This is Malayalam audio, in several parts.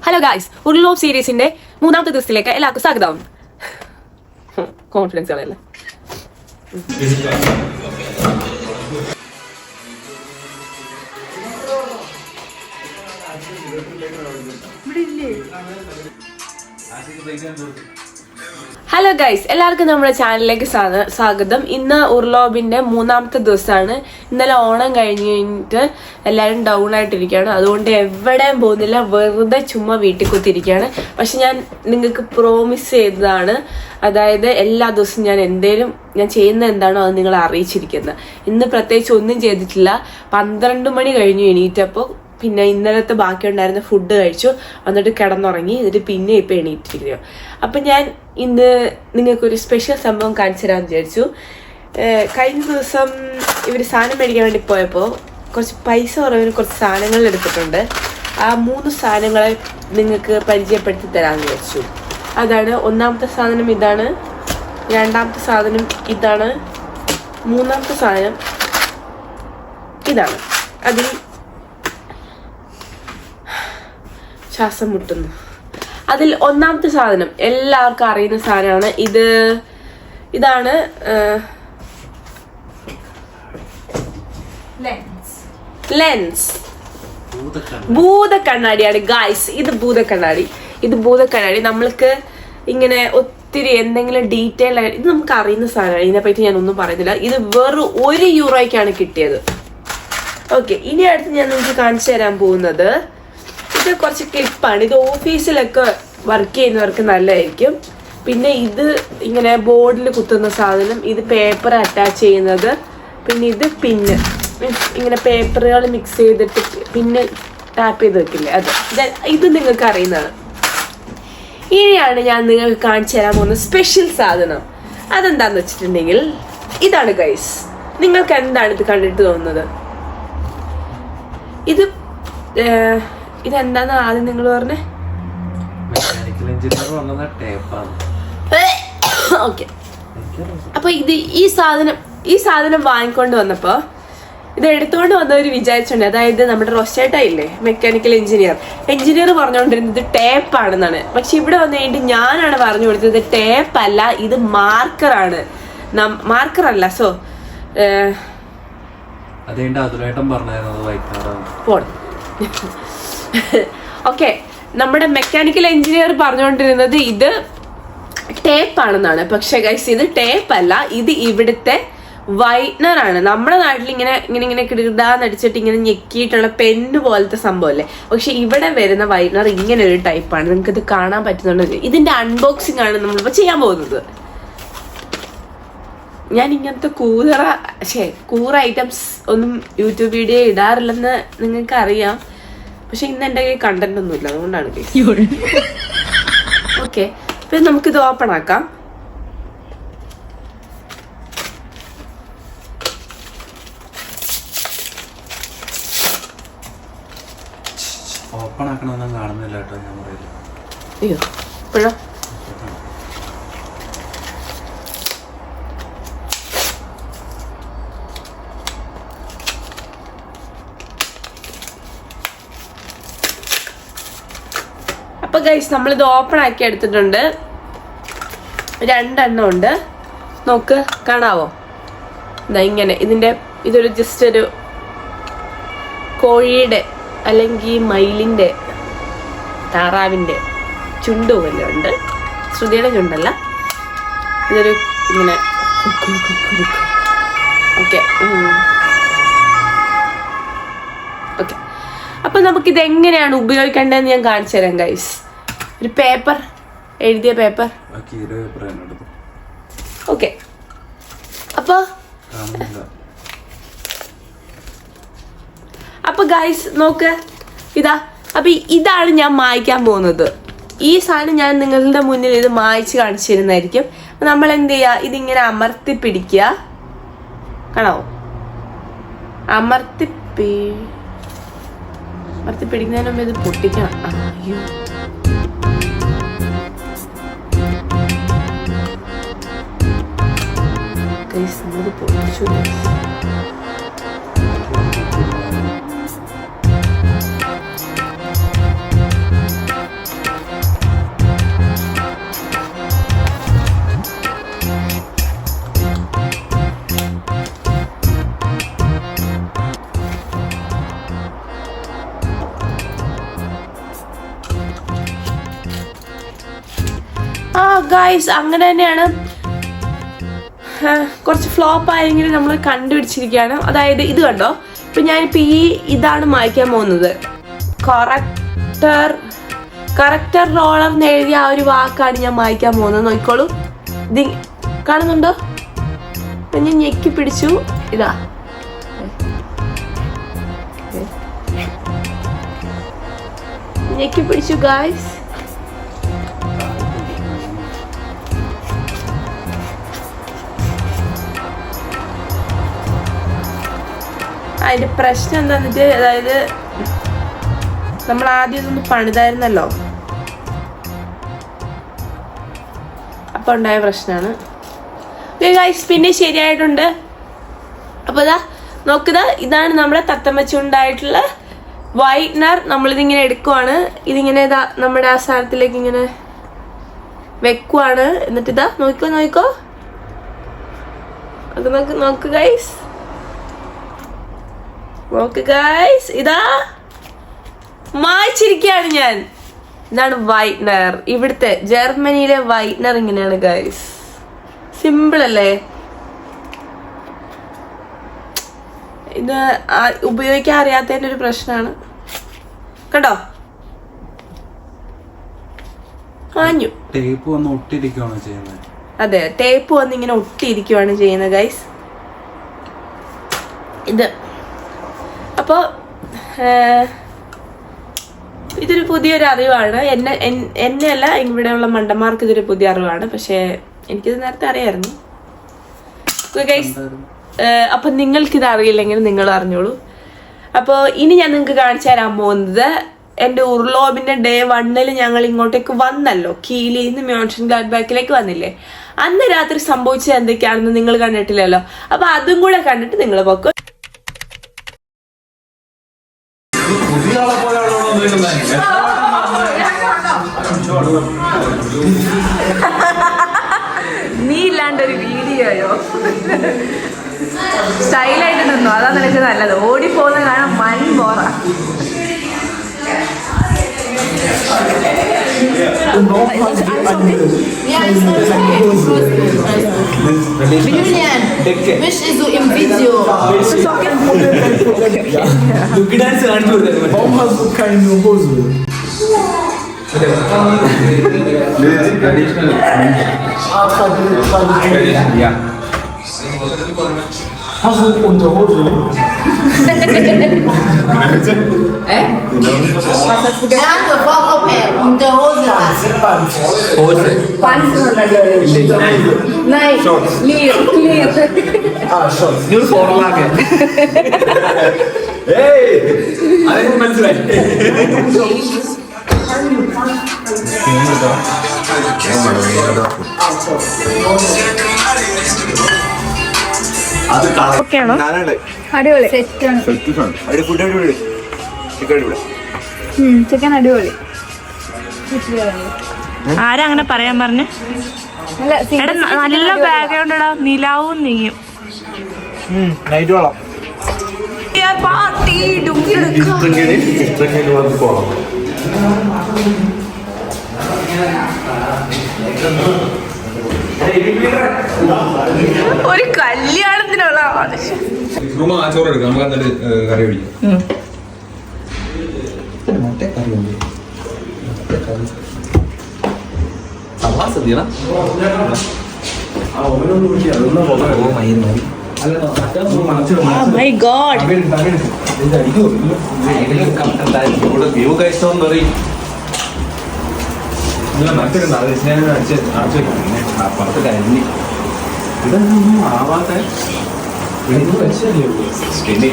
ഹലോ ഗായ്സ്, ഉർലോബ് സീരീസിന്റെ മൂന്നാമത്തെ ദിവസത്തിലേക്ക് എല്ലാവർക്കും സ്വാഗതം. കോൺഫിഡൻസ് കളയല്ലേ. ഹലോ ഗൈസ്, എല്ലാവർക്കും നമ്മുടെ ചാനലിലേക്ക് സ്വാഗതം. ഇന്ന് ഉർലോബിന്റെ മൂന്നാമത്തെ ദിവസമാണ്. ഇന്നലെ ഓണം കഴിഞ്ഞിട്ട് എല്ലാവരും ഡൗൺ ആയിട്ടിരിക്കുകയാണ്. അതുകൊണ്ട് എവിടെയും പോകുന്നില്ല, വെറുതെ ചുമ്മാ വീട്ടിൽ കുത്തിരിക്കുകയാണ്. പക്ഷെ ഞാൻ നിങ്ങൾക്ക് പ്രോമിസ് ചെയ്തതാണ്, അതായത് എല്ലാ ദിവസവും ഞാൻ ചെയ്യുന്ന എന്താണോ അത് നിങ്ങളെ അറിയിച്ചിരിക്കുന്നത്. ഇന്ന് പ്രത്യേകിച്ച് ഒന്നും ചെയ്തിട്ടില്ല. 12 മണി കഴിഞ്ഞു എണീറ്റപ്പോൾ. പിന്നെ ഇന്നലത്തെ ബാക്കി ഉണ്ടായിരുന്ന ഫുഡ് കഴിച്ചു, എന്നിട്ട് കിടന്നുറങ്ങി. എന്നിട്ട് പിന്നെ ഇപ്പം എണീറ്റിരിക്കുന്നു. അപ്പം ഞാൻ ഇന്ന് നിങ്ങൾക്കൊരു സ്പെഷ്യൽ സംഭവം കാണിച്ചു തരാമെന്ന് വിചാരിച്ചു. കഴിഞ്ഞ ദിവസം ഇവർ സാധനം മേടിക്കാൻ വേണ്ടി പോയപ്പോൾ കുറച്ച് പൈസ കുറവിന് കുറച്ച് സാധനങ്ങൾ എടുത്തിട്ടുണ്ട്. ആ 3 സാധനങ്ങളെ നിങ്ങൾക്ക് പരിചയപ്പെടുത്തി തരാമെന്ന് വിചാരിച്ചു. അതാണ് ഒന്നാമത്തെ സാധനം, ഇതാണ്. രണ്ടാമത്തെ സാധനം ഇതാണ്. മൂന്നാമത്തെ സാധനം ഇതാണ്. അതിൽ ശ്വാസം മുട്ടുന്നു. അതിൽ ഒന്നാമത്തെ സാധനം എല്ലാവർക്കും അറിയുന്ന സാധനമാണ്. ഇതാണ് ലെൻസ്. ഭൂതക്കണ്ണാടിയാണ് ഗായ്സ്. ഇത് ഭൂതക്കണ്ണാടി. നമ്മൾക്ക് ഇങ്ങനെ ഒത്തിരി എന്തെങ്കിലും ഡീറ്റെയിൽ ആയിട്ട് ഇത് നമുക്ക് അറിയുന്ന സാധനമാണ്. ഇതിനെപ്പറ്റി ഞാൻ ഒന്നും പറയുന്നില്ല. ഇത് വെറും €1 കിട്ടിയത്. ഓക്കെ, ഇനി അടുത്ത് ഞാൻ നിങ്ങൾക്ക് കാണിച്ചു തരാൻ പോകുന്നത് ഇത് കുറച്ച് ക്ലിപ്പാണ്. ഇത് ഓഫീസിലൊക്കെ വർക്ക് ചെയ്യുന്നവർക്ക് നല്ലതായിരിക്കും. പിന്നെ ഇത് ഇങ്ങനെ ബോർഡിൽ കുത്തുന്ന സാധനം, ഇത് പേപ്പർ അറ്റാച്ച് ചെയ്യുന്നത്. പിന്നെ ഇത് പിന്ന്, ഇങ്ങനെ പേപ്പറുകൾ മിക്സ് ചെയ്തിട്ട് പിന്നെ ടാപ്പ് ചെയ്ത് വെക്കില്ലേ, അത്. ഇത് നിങ്ങൾക്ക് അറിയുന്നതാണ്. ഇനിയാണ് ഞാൻ നിങ്ങൾക്ക് കാണിച്ചു തരാൻ പോകുന്ന സ്പെഷ്യൽ സാധനം. അതെന്താന്ന് വെച്ചിട്ടുണ്ടെങ്കിൽ ഇതാണ് ഗൈസ്. നിങ്ങൾക്ക് എന്താണ് ഇത് കണ്ടിട്ട് തോന്നുന്നത്? ഇതെന്താന്ന് ആദ്യം നിങ്ങൾ പറഞ്ഞേ? ഓക്കെ, അപ്പൊ ഈ സാധനം വാങ്ങിക്കൊണ്ട് വന്നപ്പോ ഇത് എടുത്തുകൊണ്ട് വന്നവര് വിചാരിച്ചിട്ടുണ്ട്, അതായത് നമ്മുടെ റോസ്റ്റേട്ട ഇല്ലേ, മെക്കാനിക്കൽ എഞ്ചിനീയർ പറഞ്ഞുകൊണ്ടിരുന്നത് ടേപ്പ് ആണെന്നാണ്. പക്ഷെ ഇവിടെ വന്നു കഴിഞ്ഞിട്ട് ഞാനാണ് പറഞ്ഞു കൊടുത്തത് ടേപ്പ് അല്ല, ഇത് മാർക്കറാണ്. മാർക്കറല്ല. സോ ഓക്കെ, നമ്മുടെ മെക്കാനിക്കൽ എഞ്ചിനീയർ പറഞ്ഞുകൊണ്ടിരുന്നത് ഇത് ടേപ്പ് ആണെന്നാണ്. പക്ഷെ ഗൈസ്, ഇത് ടേപ്പ് അല്ല, ഇത് ഇവിടുത്തെ വൈറ്റ്നർ ആണ്. നമ്മുടെ നാട്ടിൽ ഇങ്ങനെ കിടാന്നടിച്ചിട്ട് ഇങ്ങനെ ഞെക്കിയിട്ടുള്ള പെന്ന് പോലത്തെ സംഭവമല്ലേ. പക്ഷെ ഇവിടെ വരുന്ന വൈറ്റ്നർ ഇങ്ങനെ ഒരു ടൈപ്പാണ്. നിങ്ങൾക്ക് ഇത് കാണാൻ പറ്റുന്നുണ്ട്. ഇതിന്റെ അൺബോക്സിംഗ് ആണ് നമ്മളിപ്പോ ചെയ്യാൻ പോകുന്നത്. ഞാൻ ഇങ്ങനത്തെ കൂറ ഐറ്റംസ് ഒന്നും യൂട്യൂബ് വീഡിയോ ഇടാറില്ലെന്ന് നിങ്ങൾക്ക് അറിയാം. പക്ഷെ ഇന്ന് എൻ്റെ കയ്യിൽ കണ്ടന്റ് ഒന്നുമില്ല, അതുകൊണ്ടാണ്. ഓക്കെ, പിന്നെ നമുക്കിത് ഓപ്പൺ ആക്കാം. ഓപ്പൺ ആക്കണമെന്നും കാണുന്നില്ല കേട്ടോ, ഞാൻ പറയില്ല. അയ്യോ, ഇപ്പോഴോ? അപ്പൊ ഗൈസ്, നമ്മളിത് ഓപ്പൺ ആക്കി എടുത്തിട്ടുണ്ട്. 2 എണ്ണം ഉണ്ട്. നോക്ക്, കാണാവോ? ഇങ്ങനെ ഇതൊരു ജസ്റ്റ് ഒരു കോഴിയുടെ അല്ലെങ്കിൽ മയിലിന്റെ, താറാവിന്റെ ചുണ്ട് പോലെ ഉണ്ട്. ശ്രുതിയുടെ ചുണ്ടല്ല, ഇതൊരു ഇങ്ങനെ. ഓക്കെ, അപ്പൊ നമുക്കിത് എങ്ങനെയാണ് ഉപയോഗിക്കേണ്ടതെന്ന് ഞാൻ കാണിച്ചു തരാം ഗൈസ്. ഒരു പേപ്പർ, എഴുതിയ പേപ്പർ. ഓക്കെ, അപ്പൊ ഗൈസ് നോക്ക്, അപ്പൊ ഇതാണ് ഞാൻ മായ്ക്കാൻ പോകുന്നത്. ഈ സാധനം ഞാൻ നിങ്ങളുടെ മുന്നിൽ ഇത് മായ്ച്ച് കാണിച്ചു തരുന്നതായിരിക്കും. നമ്മൾ എന്ത് ചെയ്യാ, ഇതിങ്ങനെ അമർത്തി പിടിക്കുക. കാണാവോ? അമർത്തി പിടിക്കുന്നതിന് മുമ്പ് ഇത് പൊട്ടിക്കണം. അയ്യോ, പൊട്ടിച്ചു. ഗൈസ് അങ്ങനെ തന്നെയാണ്. കുറച്ച് ഫ്ലോപ്പ് ആയെങ്കിലും നമ്മൾ കണ്ടുപിടിച്ചിരിക്കുകയാണ്. അതായത് ഇത് കണ്ടോ, ഇപ്പൊ ഞാനിപ്പോ ഇതാണ് മായ്ക്കാൻ പോകുന്നത്. കറക്റ്റർ റോളർ എന്ന് എഴുതിയ ആ ഒരു വാക്കാണ് ഞാൻ മായ്ക്കാൻ പോകുന്നത്. നോക്കിക്കോളൂ, ഇത് കാണുന്നുണ്ടോ? ഞാൻ ഞെക്കി പിടിച്ചു. ഇതാ ഞെക്കി പിടിച്ചു ഗായ്സ്. അതിന്റെ പ്രശ്നം എന്താന്ന് വെച്ചാൽ, അതായത് നമ്മൾ ആദ്യം ഇതൊന്ന് പണിതായിരുന്നല്ലോ, അപ്പൊ ഉണ്ടായ പ്രശ്നമാണ്. ഗൈസ് പിന്നെ ശരിയായിട്ടുണ്ട്. അപ്പൊ ഇതാ നോക്കുക, ഇതാണ് നമ്മുടെ തത്തമ്മച്ചുണ്ടായിട്ടുള്ള വൈറ്റ്നർ. നമ്മളിതിങ്ങനെ എടുക്കുവാണ്. ഇതിങ്ങനെ ഇതാ നമ്മുടെ ആ സാധനത്തിലേക്ക് ഇങ്ങനെ വെക്കുവാണ്. എന്നിട്ട് ഇതാ നോക്കോ അത് നോക്ക് ഗൈസ്, ഇതാ മായ്ച്ചിരിക്കുകയാണ് ഞാൻ. ഇതാണ് വൈറ്റ്നർ. ഇവിടുത്തെ ജർമ്മനിയിലെ വൈറ്റ്നർ ഇങ്ങനെയാണ് ഗൈസ്. സിമ്പിൾ അല്ലേ? ഇത് ഉപയോഗിക്കാൻ അറിയാത്തതിന്റെ ഒരു പ്രശ്നമാണ്. കണ്ടോ, ആഞ്ഞു. ടേപ്പ് വന്ന് ഒട്ടിയിരിക്കുകയാണോ ചെയ്യുന്നത്? അതെ, ടേപ്പ് വന്ന് ഇങ്ങനെ ഒട്ടിയിരിക്കുകയാണ് ചെയ്യുന്നത് ഗൈസ്. ഇത് അപ്പോ ഇതൊരു പുതിയൊരു അറിവാണ്. എന്നെയല്ല, ഇവിടെയുള്ള മണ്ടന്മാർക്ക് ഇതൊരു പുതിയ അറിവാണ്. പക്ഷെ എനിക്കിത് നേരത്തെ അറിയായിരുന്നു ഗൈസ്. അപ്പൊ നിങ്ങൾക്കിത് അറിയില്ലെങ്കിൽ നിങ്ങൾ അറിഞ്ഞോളൂ. അപ്പോൾ ഇനി ഞാൻ നിങ്ങൾക്ക് കാണിച്ചു തരാൻ പോകുന്നത് എൻ്റെ ഉർലോബിന്റെ ഡേ 1 ഞങ്ങൾ ഇങ്ങോട്ടേക്ക് വന്നല്ലോ, കീലിൽ നിന്ന് മ്യൂൺഷൻ ഗ്ലാഡ്ബാക്കിലേക്ക് വന്നില്ലേ. അന്ന് രാത്രി സംഭവിച്ചത് എന്തൊക്കെയാണെന്ന് നിങ്ങൾ കണ്ടിട്ടില്ലല്ലോ. അപ്പൊ അതും കൂടെ കണ്ടിട്ട് നിങ്ങൾ പൊക്കോ. നീ ഇല്ലാണ്ടൊരു വീഡിയോയോ? സ്റ്റൈലായിട്ട് നിന്നു, അതാ നിനക്ക് നല്ലത്. ഓടിപ്പോകുന്ന കാണാൻ മൺ Bora. Julian, wish is so im Video. Du kannst antworten. Warum hast du keine Hose? Ja. Hast du Unterhose? Er hat gefragt, ob er Unterhose hat. Hose. Nein, clear. Ah, Shorts. Nur Vorlage. Hey! Alles മനസ്സിലായി. ഓക്കെയാണോ? അടിപൊളി ചിക്കൻ അടിപൊളി. ആരാ അങ്ങനെ പറയാൻ പറഞ്ഞു? എടാ നല്ല ബാക്ക്ഗ്രൗണ്ട് ഇടാ, നിലാവും നീയും. നൈറ്റ് വേണം. ഒരു കല്യാണത്തിനുള്ള ആവശ്യം. ചോറ് എടുക്കാം, നമുക്ക് എന്നിട്ട് കറി പിടിക്കാം. മൈ ഗോഡ്, വ്യൂ കഴിച്ചോന്ന് പറയും. മറ്റൊരു അപ്പുറത്ത് കരിഞ്ഞ് ഇതൊന്നും ആവാത്ത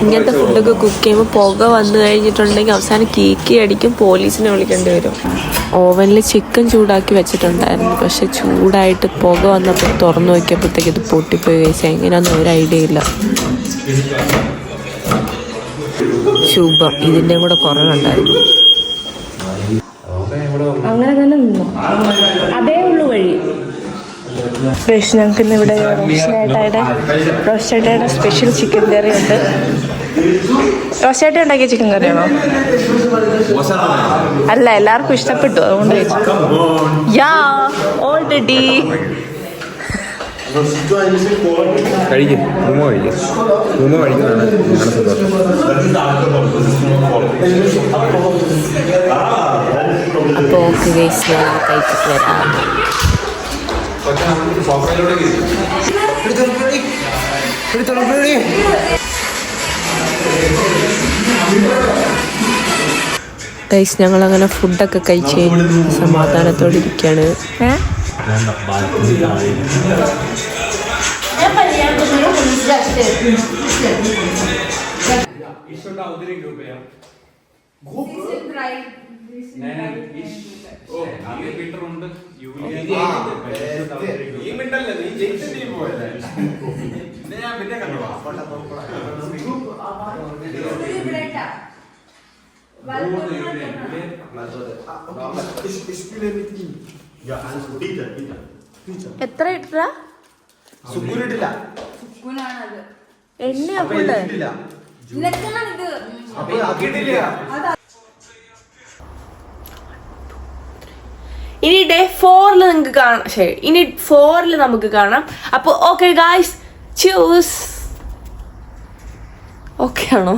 ഇങ്ങനത്തെ ഫുഡൊക്കെ കുക്ക് ചെയ്യുമ്പോൾ പുക വന്നു കഴിഞ്ഞിട്ടുണ്ടെങ്കിൽ അവസാനം കീക്കി അടിക്കും, പോലീസിനെ വിളിക്കേണ്ടി വരും. ഓവനിൽ ചിക്കൻ ചൂടാക്കി വെച്ചിട്ടുണ്ടായിരുന്നു, പക്ഷെ ചൂടായിട്ട് പുക വന്നപ്പോൾ തുറന്നു നോക്കിയപ്പോഴത്തേക്ക് ഇത് പൊട്ടിപ്പോയി. കഴിച്ചാൽ എങ്ങനെയാണെന്ന് ഒരു ഐഡിയ ഇല്ല. ശുഭം ഇതിൻ്റെ കൂടെ കുറവുണ്ടായിരുന്നു. അങ്ങനെ തന്നെ നിന്നു, അതേ ഉള്ളു വഴി. ഞങ്ങൾക്ക് ഇന്ന് ഇവിടെ റോസ്റ്റേട്ടയുടെ സ്പെഷ്യൽ ചിക്കൻ കറി ഉണ്ട്. റോസ്റ്റേട്ട ഉണ്ടാക്കിയ ചിക്കൻ കറിയാണോ? അല്ല, എല്ലാവർക്കും ഇഷ്ടപ്പെട്ടു, അതുകൊണ്ട് യാ ഓൾറെഡി. കഴിക്കും റൂമ കഴിക്കും. റൂമ കഴിക്കുന്നതാണ് ഞങ്ങളുടെ സന്തോഷം. അപ്പോൾ ഓക്കെ ഗൈസ്, ഞാൻ കഴിച്ചിട്ട് വരാം. ഗൈസ്, ഞങ്ങളങ്ങനെ ഫുഡൊക്കെ കഴിച്ച് സമാധാനത്തോടെ ഇരിക്കുകയാണ്. എത്ര ഇട്ടാ എണ്ണയാ ഫുള്ള്? ഇനി ഡേ 4 നിങ്ങൾക്ക് കാണാം. ശരി, ഇനി 4 നമുക്ക് കാണാം. അപ്പോൾ ഓക്കെ ഗായ്സ്, ചൂസ്. ഓക്കെ ആണോ?